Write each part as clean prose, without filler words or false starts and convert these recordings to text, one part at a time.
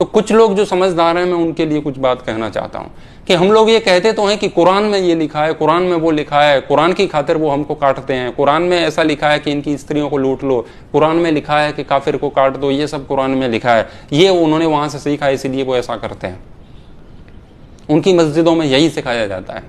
तो कुछ लोग जो समझदार हैं, मैं उनके लिए कुछ बात कहना चाहता हूं कि हम लोग ये कहते तो हैं कि कुरान में ये लिखा है, कुरान में वो लिखा है, कुरान की खातिर वो हमको काटते हैं, कुरान में ऐसा लिखा है कि इनकी स्त्रियों को लूट लो, कुरान में लिखा है कि काफिर को काट दो, ये सब कुरान में लिखा है, ये उन्होंने वहां से सीखा है इसीलिए वो ऐसा करते हैं। उनकी मस्जिदों में यही सिखाया जाता है।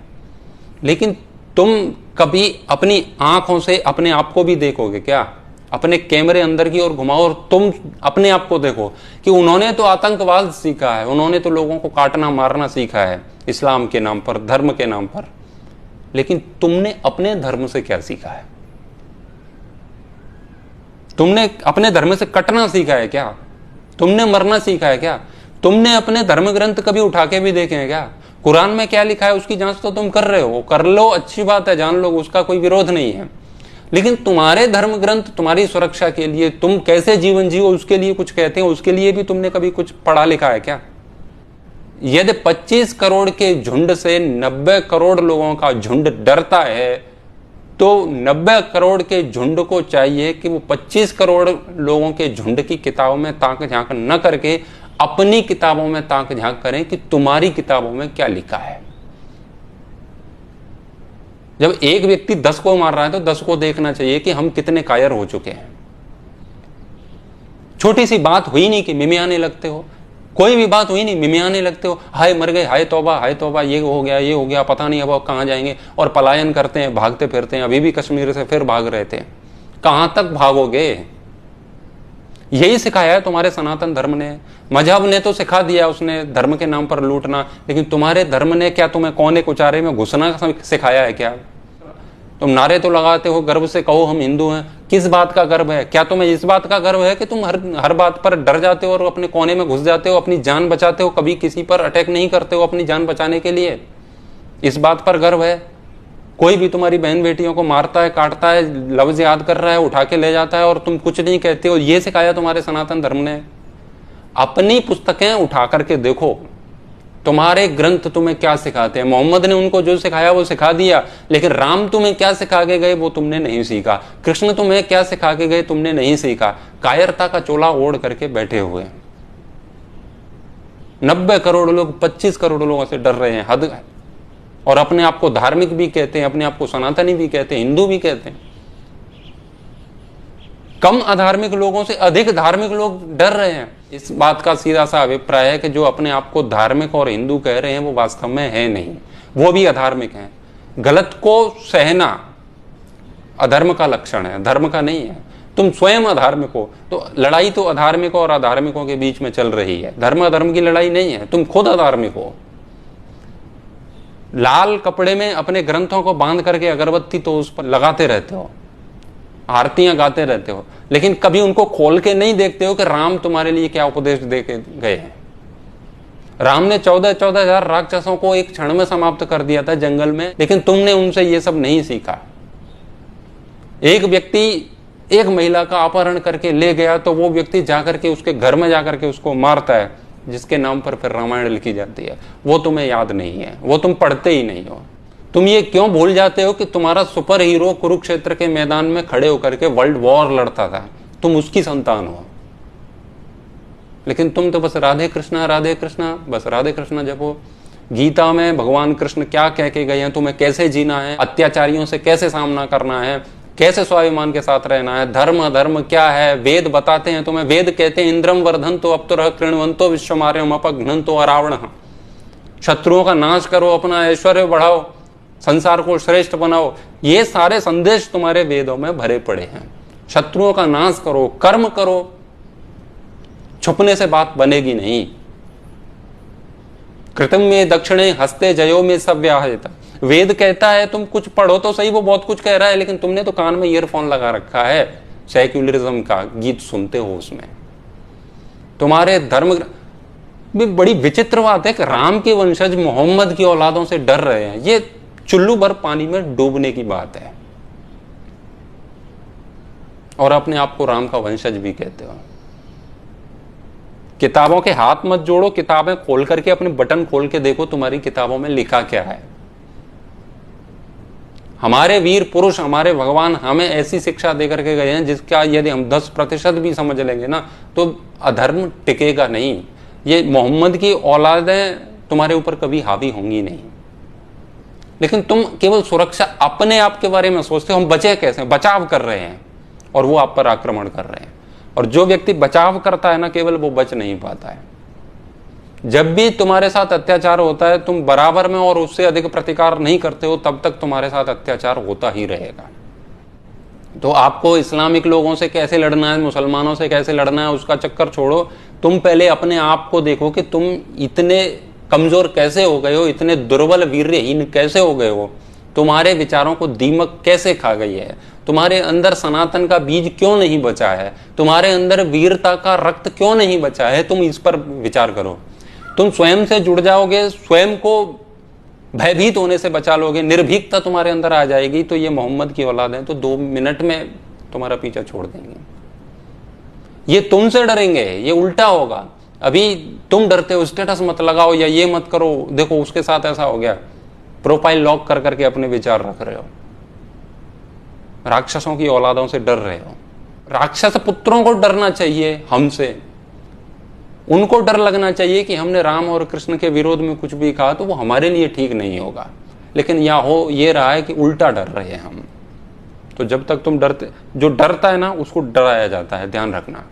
लेकिन तुम कभी अपनी आंखों से अपने आप को भी देखोगे क्या? अपने कैमरे अंदर की ओर घुमाओ और तुम अपने आप को देखो कि उन्होंने तो आतंकवाद सीखा है, उन्होंने तो लोगों को काटना मारना सीखा है इस्लाम के नाम पर, धर्म के नाम पर, लेकिन तुमने अपने धर्म से क्या सीखा है? तुमने अपने धर्म से कटना सीखा है क्या? तुमने मरना सीखा है क्या? तुमने अपने धर्म ग्रंथ कभी उठा के भी देखे हैं क्या? कुरान में क्या लिखा है उसकी जांच तो तुम कर रहे हो, कर लो, अच्छी बात है, जान लो, उसका कोई विरोध नहीं है। लेकिन तुम्हारे धर्म ग्रंथ तुम्हारी सुरक्षा के लिए, तुम कैसे जीवन जियो उसके लिए कुछ कहते हैं, उसके लिए भी तुमने कभी कुछ पढ़ा लिखा है क्या? यदि 25 करोड़ के झुंड से 90 करोड़ लोगों का झुंड डरता है, तो 90 करोड़ के झुंड को चाहिए कि वो 25 करोड़ लोगों के झुंड की किताबों में ताक झांक न करके अपनी किताबों में ताक झांक करें कि तुम्हारी किताबों में क्या लिखा है। जब एक व्यक्ति 10 को मार रहा है तो 10 को देखना चाहिए कि हम कितने कायर हो चुके हैं। छोटी सी बात हुई नहीं कि मिमियाने लगते हो, कोई भी बात हुई नहीं मिमियाने लगते हो, हाय मर गए, हाय तौबा, ये हो गया, पता नहीं अब कहां जाएंगे, और पलायन करते हैं, भागते फिरते हैं। अभी भी कश्मीर से फिर भाग रहे थे, कहां तक भागोगे? यही सिखाया है तुम्हारे सनातन धर्म ने। मजहब ने तो सिखा दिया उसने धर्म के नाम पर लूटना, लेकिन तुम्हारे धर्म ने क्या तुम्हें कोने कुचारे में घुसना सिखाया है क्या? तुम नारे तो लगाते हो, गर्व से कहो हम हिंदू हैं, किस बात का गर्व है? क्या तुम्हें इस बात का गर्व है कि तुम हर बात पर डर जाते हो और अपने कोने में घुस जाते हो, अपनी जान बचाते हो, कभी किसी पर अटैक नहीं करते हो अपनी जान बचाने के लिए? इस बात पर गर्व है? कोई भी तुम्हारी बहन बेटियों को मारता है, काटता है, लफ्ज याद कर रहा है, उठा के ले जाता है और तुम कुछ नहीं कहते हो। ये सिखाया तुम्हारे सनातन धर्म ने। अपनी पुस्तकें उठा करके देखो, तुम्हारे ग्रंथ तुम्हें क्या सिखाते हैं। मोहम्मद ने उनको जो सिखाया वो सिखा दिया, लेकिन राम तुम्हें क्या सिखा के गए वो तुमने नहीं सीखा। कृष्ण तुम्हें क्या सिखा के गए तुमने नहीं सीखा। कायरता का चोला ओढ़ करके बैठे हुए। 90 करोड़ लोग 25 करोड़ लोगों से डर रहे हैं, हद है। और अपने आप को धार्मिक भी कहते हैं, अपने आप को सनातनी भी कहते हैं, हिंदू भी कहते हैं। कम अधार्मिक लोगों से अधिक धार्मिक लोग डर रहे हैं। इस बात का सीधा सा अभिप्राय है कि जो अपने आप को धार्मिक और हिंदू कह रहे हैं वो वास्तव में है नहीं, वो भी अधार्मिक हैं। गलत को सहना अधर्म का लक्षण है, धर्म का नहीं है। तुम स्वयं अधार्मिक हो, तो लड़ाई तो अधार्मिकों और अधार्मिकों के बीच में चल रही है, धर्म अधर्म की लड़ाई नहीं है। तुम खुद अधार्मिक हो। लाल कपड़े में अपने ग्रंथों को बांध करके अगरबत्ती तो उस पर लगाते रहते हो, आरतियां गाते रहते हो, लेकिन कभी उनको खोल के नहीं देखते हो कि राम तुम्हारे लिए क्या उपदेश दे के गए हैं। राम ने 14,000 राक्षसों को एक क्षण में समाप्त कर दिया था जंगल में, लेकिन तुमने उनसे ये सब नहीं सीखा। एक व्यक्ति एक महिला का अपहरण करके ले गया तो वो व्यक्ति जाकर के उसके घर में जाकर के उसको मारता है, जिसके नाम पर फिर रामायण लिखी जाती है। वो तुम्हें याद नहीं है, वो तुम पढ़ते ही नहीं हो। तुम ये क्यों भूल जाते हो कि तुम्हारा सुपर हीरो कुरुक्षेत्र के मैदान में खड़े होकर के वर्ल्ड वॉर लड़ता था, तुम उसकी संतान हो। लेकिन तुम तो बस राधे कृष्णा बस राधे कृष्णा जपो। गीता में भगवान कृष्ण क्या कह के गए हैं, तुम्हें कैसे जीना है, अत्याचारियों से कैसे सामना करना है, कैसे स्वाभिमान के साथ रहना है, धर्म अधर्म क्या है, वेद बताते हैं तुम्हें। वेद कहते हैं इंद्रम वर्धन्तो अप्तुरः कृण्वन्तो विश्वमार्यम अपघ्नन्तो अरावणः। शत्रुओं का नाश करो, अपना ऐश्वर्य बढ़ाओ, संसार को श्रेष्ठ बनाओ। ये सारे संदेश तुम्हारे वेदों में भरे पड़े हैं। शत्रुओं का नाश करो, कर्म करो, छुपने से बात बनेगी नहीं। कृतम में दक्षिणे हस्ते जयो में सव्याहता। वेद कहता है तुम कुछ पढ़ो तो सही, वो बहुत कुछ कह रहा है, लेकिन तुमने तो कान में ईयरफोन लगा रखा है, सेक्युलरिज्म का गीत सुनते हो उसमें। तुम्हारे धर्म भी बड़ी विचित्र बात है कि राम के वंशज मोहम्मद की औलादों से डर रहे हैं। ये चुल्लू भर पानी में डूबने की बात है। और अपने आप को राम का वंशज भी कहते हो। किताबों के हाथ मत जोड़ो, किताबें खोल करके अपने बटन खोल के देखो तुम्हारी किताबों में लिखा क्या है। हमारे वीर पुरुष, हमारे भगवान हमें ऐसी शिक्षा देकर के गए हैं जिसका यदि हम 10% भी समझ लेंगे ना तो अधर्म टिकेगा नहीं। ये मोहम्मद की औलादें तुम्हारे ऊपर कभी हावी होंगी नहीं। लेकिन तुम केवल सुरक्षा अपने आप के बारे में सोचते हो, हम बचे कैसे, बचाव कर रहे हैं और वो आप पर आक्रमण कर रहे हैं। और जो व्यक्ति बचाव करता है ना, केवल वो बच नहीं पाता है। जब भी तुम्हारे साथ अत्याचार होता है, तुम बराबर में और उससे अधिक प्रतिकार नहीं करते हो, तब तक तुम्हारे साथ अत्याचार होता ही रहेगा। तो आपको इस्लामिक लोगों से कैसे लड़ना है, मुसलमानों से कैसे लड़ना है, उसका चक्कर छोड़ो। तुम पहले अपने आप को देखो कि तुम इतने कमजोर कैसे हो गए हो, इतने दुर्बल वीर्यहीन कैसे हो गए हो, तुम्हारे विचारों को दीमक कैसे खा गई है, तुम्हारे अंदर सनातन का बीज क्यों नहीं बचा है, तुम्हारे अंदर वीरता का रक्त क्यों नहीं बचा है। तुम इस पर विचार करो। तुम स्वयं से जुड़ जाओगे, स्वयं को भयभीत होने से बचा लोगे, निर्भीकता तुम्हारे अंदर आ जाएगी, तो ये मोहम्मद की औलाद है तो 2 मिनट में तुम्हारा पीछा छोड़ देंगे। ये तुमसे डरेंगे, ये उल्टा होगा। अभी तुम डरते हो, स्टेटस मत लगाओ या ये मत करो, देखो उसके साथ ऐसा हो गया, प्रोफाइल लॉक कर करके अपने विचार रख रहे हो, राक्षसों की औलादों से डर रहे हो। राक्षस पुत्रों को डरना चाहिए हमसे, उनको डर लगना चाहिए कि हमने राम और कृष्ण के विरोध में कुछ भी कहा तो वो हमारे लिए ठीक नहीं होगा। लेकिन यह हो ये रहा है कि उल्टा डर रहे हैं हम। तो जब तक तुम डरते, जो डरता है ना उसको डराया जाता है, ध्यान रखना।